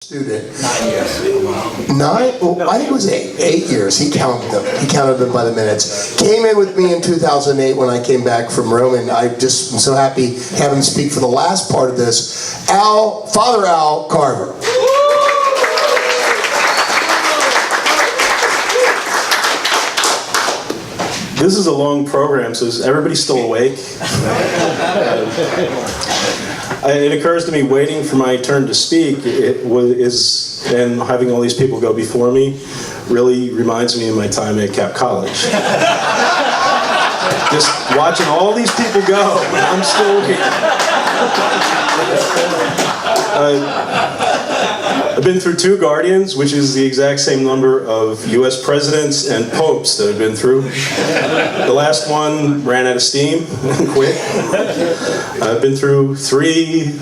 Student. 9 years. I think it was 8 years. He counted them. He counted them by the minutes. Came in with me in 2008 when I came back from Rome, and I just am so happy to have him speak for the last part of this. Father Al Carver. This is a long program, so is everybody still awake? It occurs to me, waiting for my turn to speak and having all these people go before me really reminds me of my time at Cap College. Just watching all these people go, and I'm still here. I've been through 2 Guardians, which is the exact same number of US presidents and popes that I've been through. The last one ran out of steam and quit. I've been through 3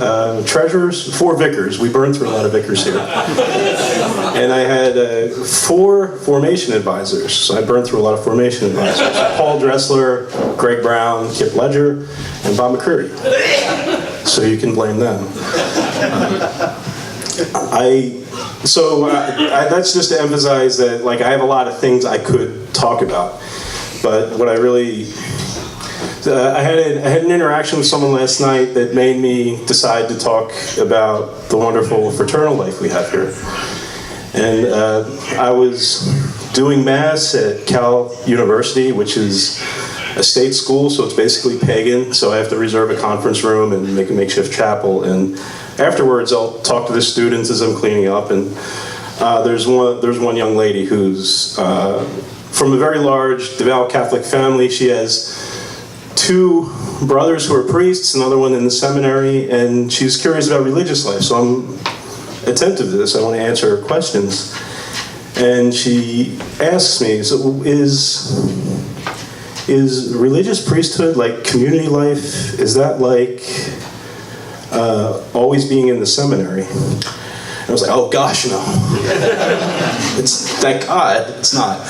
treasurers, 4 vicars. We burned through a lot of vicars here. And I had 4 formation advisors. So I burned through a lot of formation advisors. Paul Dressler, Greg Brown, Kip Ledger, and Bob McCreary. So you can blame them. That's just to emphasize that, like, I have a lot of things I could talk about, but what I really, I had an interaction with someone last night that made me decide to talk about the wonderful fraternal life we have here. And I was doing Mass at Cal University, which is a state school, so it's basically pagan, so I have to reserve a conference room and make a makeshift chapel, and afterwards I'll talk to the students as I'm cleaning up, and there's one young lady who's from a very large devout Catholic family. She has 2 brothers who are priests, another one in the seminary, and she's curious about religious life, so I'm attentive to this. I want to answer her questions. And she asks me, so is religious priesthood like community life? Is that like always being in the seminary? And I was like, oh gosh, no. It's, thank God, it's not.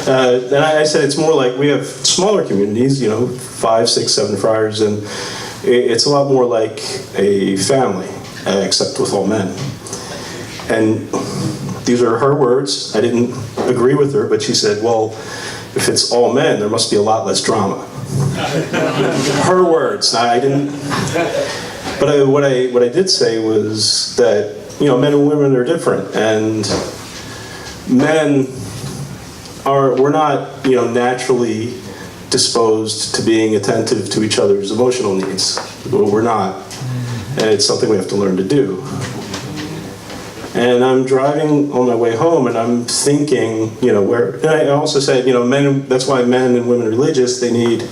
Then I said it's more like we have smaller communities, 5, 6, 7 friars, and it's a lot more like a family, except with all men. And these are her words. I didn't agree with her, but she said, well, if it's all men, there must be a lot less drama. Her words. I didn't. But what I did say was that men and women are different, and we're not naturally disposed to being attentive to each other's emotional needs. We're not, and it's something we have to learn to do. And I'm driving on my way home, and I'm thinking, and I also said, that's why men and women religious, they need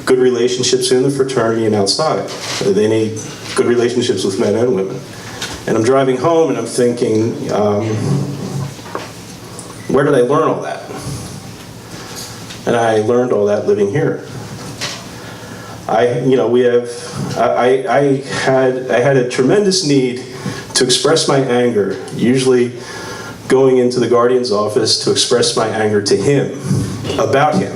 good relationships in the fraternity and outside. They need good relationships with men and women. And I'm driving home, and I'm thinking, where did I learn all that? And I learned all that living here. I had a tremendous need to express my anger, usually going into the Guardian's office to express my anger to him, about him.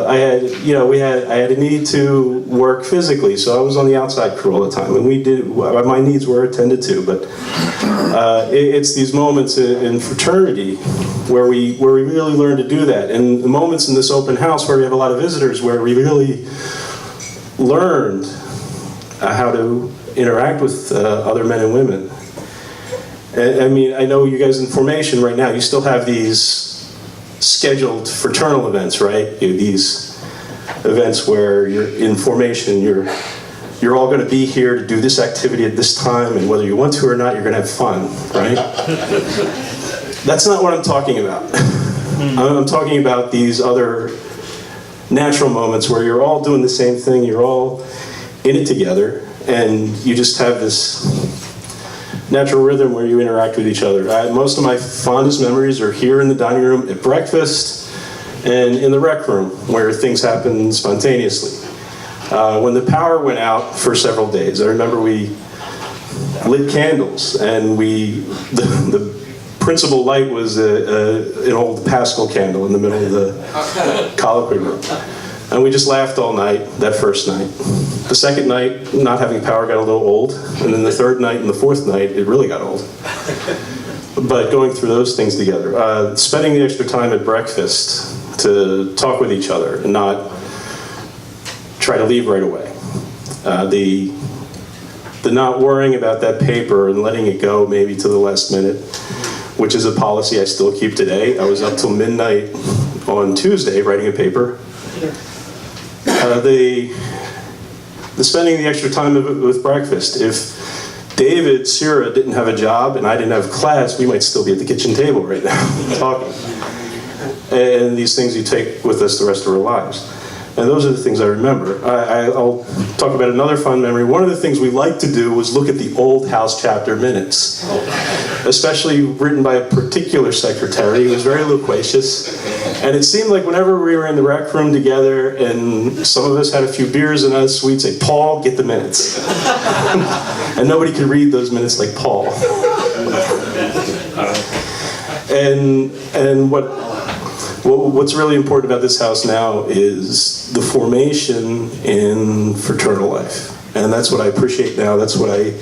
I had a need to work physically, so I was on the outside crew all the time, and my needs were attended to, but it's these moments in fraternity where we really learn to do that, and the moments in this open house where we have a lot of visitors where we really learned how to interact with other men and women. I mean, I know you guys in formation right now, you still have these scheduled fraternal events, right? These events where you're in formation, you're all going to be here to do this activity at this time, and whether you want to or not, you're going to have fun, right? That's not what I'm talking about. I'm talking about these other natural moments where you're all doing the same thing, you're all in it together, and you just have this natural rhythm where you interact with each other. Most of my fondest memories are here in the dining room at breakfast and in the rec room where things happen spontaneously. When the power went out for several days, I remember we lit candles, and the principal light was an old Paschal candle in the middle of the colloquy room. And we just laughed all night, that first night. The second night, not having power got a little old. And then the third night and the fourth night, it really got old. But going through those things together. Spending the extra time at breakfast to talk with each other and not try to leave right away. The not worrying about that paper and letting it go maybe to the last minute, which is a policy I still keep today. I was up till midnight on Tuesday writing a paper. The spending the extra time with breakfast. If David, Sarah didn't have a job and I didn't have class, we might still be at the kitchen table right now talking. And these things you take with us the rest of our lives. And those are the things I remember. I'll talk about another fun memory. One of the things we liked to do was look at the old house chapter minutes, especially written by a particular secretary who was very loquacious. And it seemed like whenever we were in the rec room together and some of us had a few beers in us, we'd say, "Paul, get the minutes." And nobody could read those minutes like Paul. And what's really important about this house now is the formation in fraternal life. And that's what I appreciate now. That's what I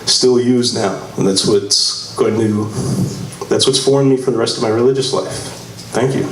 still use now. And that's what's formed me for the rest of my religious life. Thank you.